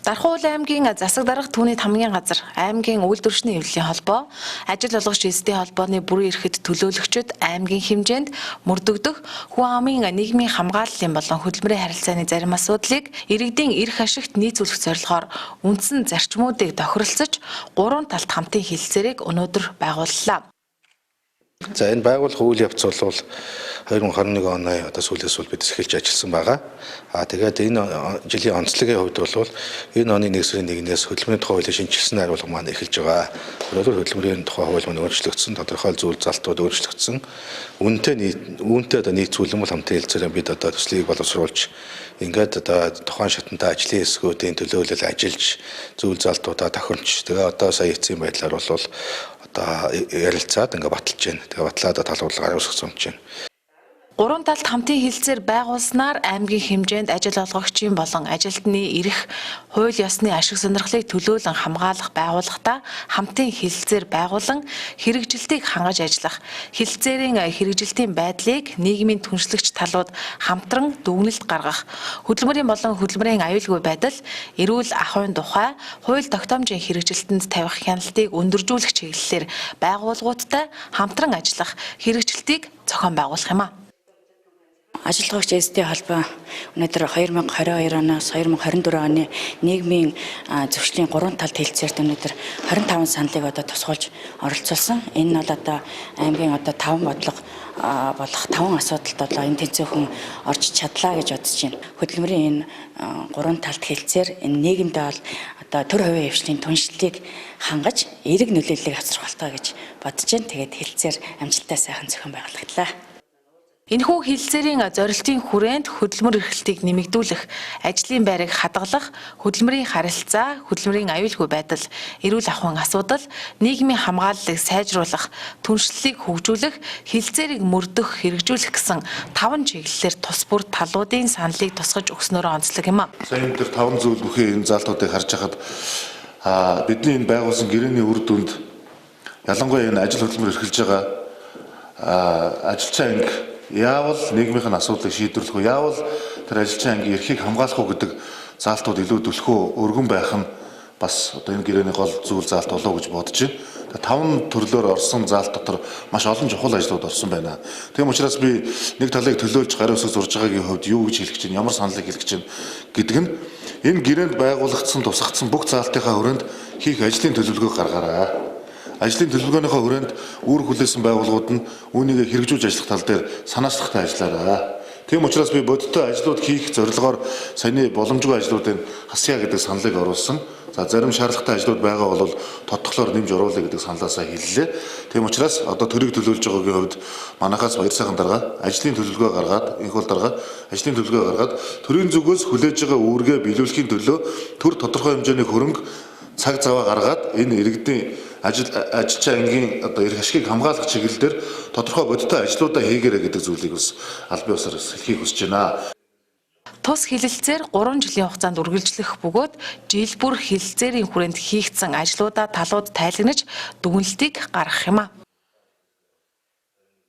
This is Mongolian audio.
Дархуул аймгийн засаг дарга түүний хамгийн газар аймгийн үйлдвэрчний хэвлэлийн холбоо, ажил олгогч эзэдийн холбооны бүрэн эрхэд төлөөлөгчид аймгийн хэмжээнд мөрдөгдөх хүн амын нийгмийн хамгааллын болон хөдөлмөрийн харилцааны зарим асуудлыг иргэдийн эрх ашигт нийцүүлэх зорилгоор үндсэн зарчмуудыг тохиролцож 3 талт хамтын хэлэлцээрийг өнөөдөр байгууллаа. За энэ байгуулах үйл явц бол 2021 оны сүүлээс бид эхэлж ажилласан байгаа. Тэгээд энэ жилийн онцлогийн хувьд бол энэ оны 1 сарын 1-ээс хөдөлмөрийн тухай хуулийн шинжилсэн хариулга маань эхэлж байгаа. Өөрөөр хөдөлмөрийн тухай хууль маань өөрчлөгдсөн, тодорхой зүйл залтууд өөрчлөгдсөн. Үүнтэй нийцүүлэн бол хамтын хэлэлцээрээ бид төслийг боловсруулж ингээд тухайн шатантай ажлын хэсгүүдийн төлөөлөл ажиллаж зүйл залтуудаа тохиромж тэгээ сая эцсийн байдлаар бол ярилцаад ингээд баталж байна. Тэгээ батлаад талуулгаар өсгсөн юм чинь. 3 талт хамтын хэлэлцээр байгуулснаар аймгийн хэмжээнд ажил олгогчийн болон ажилтны эрх, хууль ёсны ашиг сонирхлыг төлөөлөн хамгаалах байгууллагата хамтын хэлэлцээр байгуулан хэрэгжилтийг хангаж ажиллах, хэлэлцээрийн хэрэгжилтийн байдлыг нийгмийн түншлэгч талууд хамтран дүгнэлт гаргах, хөдөлмөрийн болон хөдөлмөрийн аюулгүй байдал, эрүүл ахуйн тухай, хууль тогтоомжийн хэрэгжилтэнд тавих хяналтыг өндөржүүлэх чиглэлээр байгууллагуудтай хамтран ажиллах, хэрэгжилтийг зохион байгуулах юм а. Ажил олгогч эзэдийн холбоо өнөөдөр 2022 оноос 2024 оны нийгмийн зөвшлийн 3 талт хэлэлцээрт өнөөдөр 25 саналыг тусгуулж оролцуулсан. Энэ нь бол аймгийн 5 бодлого болох 5 асуудалд энэ тэнцвэрхэн орж чадлаа гэж бодож байна. Хөдөлмөрийн энэ 3 талт хэлэлцээр энэ нийгэмдээ бол төр хувийн хвшлийн түншлэлийг хангаж эерэг нөлөөллийг авчрах болтой гэж бодож байна. Тэгээд хэлэлцээр амжилттай сайхан зохион байгуулагдлаа. Энэхүү хэлэлцээрийн зорилтын хүрээнд хөдөлмөр эрхлэлтийг нэмэгдүүлэх, ажлын байрыг хадгалах, хөдөлмөрийн харилцаа, хөдөлмөрийн аюулгүй байдал, эрүүл ахуйн асуудал, нийгмийн хамгааллыг сайжруулах, түншлэлийг хөгжүүлэх, хэлэлцээрийг мөрдөх, хэрэгжүүлэх гэсэн 5 чиглэлээр тус бүр талуудын саналыг тусгаж өгснөөрөө онцлог юм а. Сайн энэ 5 зүйл бүхэн энэ залтуудыг харж хахад бидний энэ байгуулсан гэрээний үр дүнд ялангуяа энэ ажил хөдөлмөр эрхэлж байгаа ажилчин анги яавал нийгмийн асуудлыг шийдвэрлэх үү, яавал тэр ажилчин ангийн эрхийг хамгаалах уу гэдэг заалтууд илүү төлхөө өргөн байх нь бас энэ гэрээний гол зүйл заалт болов гэж бодож байна. 5 төрлөөр орсон заалт дотор маш олон чухал ажлууд орсон байна. Тийм учраас би нэг талыг төлөөлж гарын үсэг зурж байгаагийн хувьд юу гэж хэлэх чинь, ямар саналыг хэлэх чинь гэдэг нь энэ гэрээнд байгуулагдсан тусгагдсан бүх заалтынхаа хүрээнд хийх ажлын төлөвлөгөөг гаргаарай. Ажлын төлөвлөгөөнийхөө хүрээнд үр хүлээсэн байгууллагууд нь үүнийг хэрэгжүүлж ажиллах тал дээр санаачлахтай ажиллаарай. Тийм учраас би бодиттой ажлууд хийх зорилгоор саяны боломжгүй ажлуудыг хасъя гэдэг саналыг оруулсан. За зарим шаардлагатай ажлууд байгаа бол тодтоглоор нэмж оруулъя гэдэг саналаасаа хэллээ. Тийм учраас төрийг төлөөлж байгаагийн хувьд манайхаас баяр сайхан дарга ажлын төлөвлөгөө гаргаад, их бол дарга ажлын төлөвлөгөө гаргаад төрийн зүгээс хүлээж байгаа үүргээ биелүүлэхийн төлөө төр тодорхой хэмжээний хөрөнгө цаг заваа гаргаад энэ иргэдийн ажилчин ангийн эрх ашигыг хамгаалах чиглэлээр тодорхой бодиттой ажлуудаа хийгээрэй гэдэг зүйлийг бас аль бие усаар хэлхийг хүсэж байна. Тус хэлэлцээр 3 жилийн хугацаанд үргэлжлэх бөгөөд жил бүр хэлэлцээрийн хүрээнд хийгдсэн ажлуудаа талууд тайлагнаж дүгнэлтийг гаргах юм а.